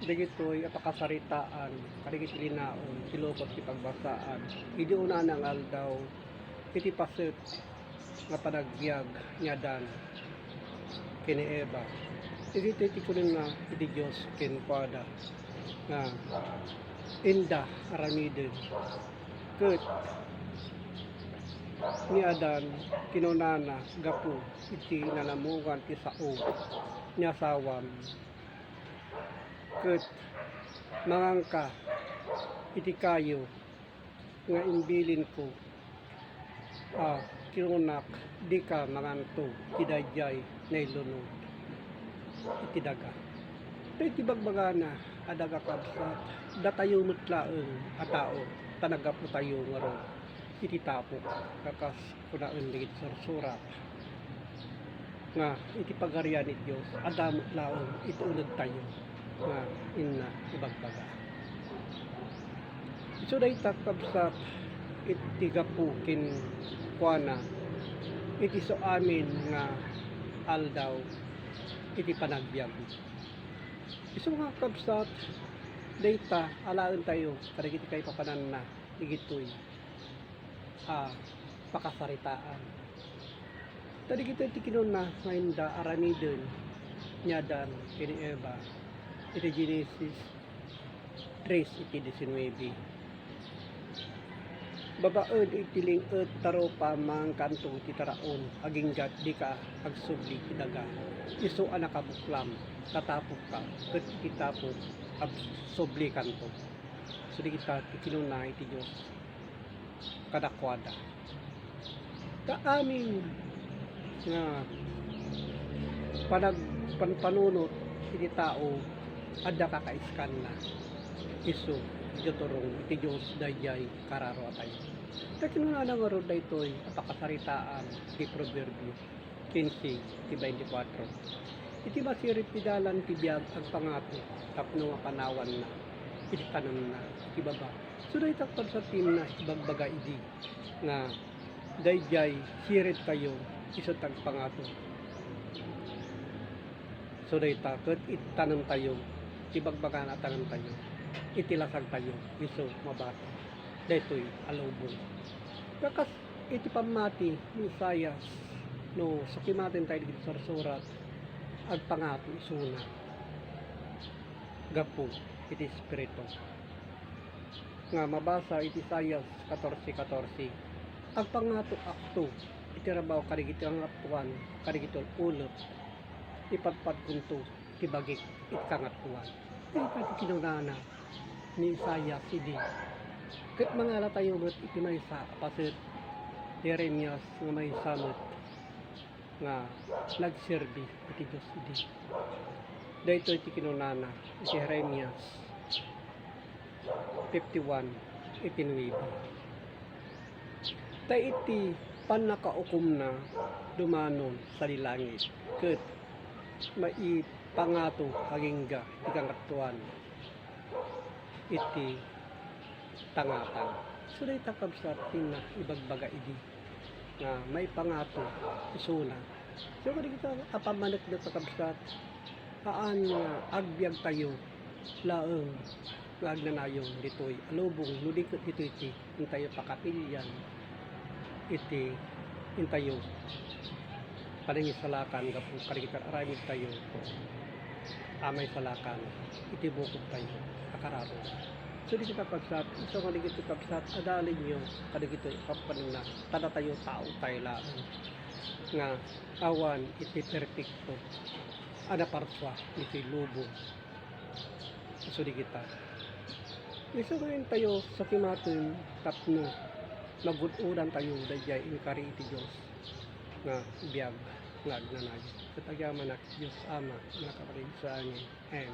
Digito'y apakasaritaan, kadigit linaon, silupot ti pagbasaan. Idi una ng aldaw, iti paset nga panagbiag niya dan kini Eva. Iti titikunin nga iti Diyos ken Pada nga inda aramiden ket ni Adan kinunana gapu iti nanamugan ti sao nya sawam ket mangangka iti kayo nga imbilin ko kinunak di ka manganto tidayjay na ilunod iti daga iti bagbagana adaga kabsat datayo mutlaeng a tao tanagap mo tayo nga ron iti tapok kakas kunaen digit sursura nga iti pagarian ni Dios adamot laeng iti unod tayo nga inna ibagbaga iso dayta kabsat iti gapu kin kuana iti so amin nga aldaw iti panagbiag iso nga kabsat dayta alaen tayo kadagiti kay papanan na digitoy pakasaritaan tadigitoy ti kinuna nga inda aramiden nyadan kini Eva iti Genesis 3:19 babaed iti linged taro pa mangkanto ti taraon aginggat di ka agsubli ti daga isu a nakabuklam tatapok ka ket iti tapok agsubli kanto so di kita ti kinuna iti Dios kadakwada kaamin nga panunot iti tao adda kakaiskan na isu jotorong iti Dios dayjay kararo tayo kakinuna nga ro daytoy apakasaritaan ti proverbio 15:24 iti masirip ti dalan ti biag ag pangato tapno nga panawan na iti tanem na iti baba so dayta sa tim na ibagbaga idi nga dayjay sirit kayo iso tag pangato so dayta ket itanem tayo ibagbaga na tanem tayo itilasag tayo iso mabati daytoy alubong kakas iti pamati ni Isaias no sakimaten tayo dito sa surat ag pangato isuna gapu iti espiritu nga mabasa iti Isaias 14:14 ag pangato akto iti rabaw kadigiti ang atuan kadigiti ulot ipatpad kunto iti bagik iti kangatuan iti kinunana ni Isaias idi ket mangala tayo met iti maysa paset Jeremias nga may samot nga nagserbi iti Dios idi daytoy iti kinunana iti Jeremias 51:9 tay iti panakaukom na dumanon sa dilangit ket maipangato hagingga iti kangatuan iti tangatan so dayta kabsat na ibagbaga idi nga may pangato isuna so kadagiti apamanek da kabsat haan nga agbiag tayo laeng nga agnanayon ditoy alubong nudikot dito iti intayo pakapilyan iti intayo paningisalakan gapu kadagiti aramid tayo amay salakan iti bukod tayo akararo so di kita kabsat iso nga digiti kabsat adalin nyo kadagito kapanina tada tayo tao tayo laeng nga awan iti perfecto ada parswa iti lubong so di kita iso ngayon tayo sa kimatin tapno nagududan tayo dayjay inkari iti Dios nga biag nga agnanayon ket agyaman ak Dios Ama nga kapatid sa angin amen.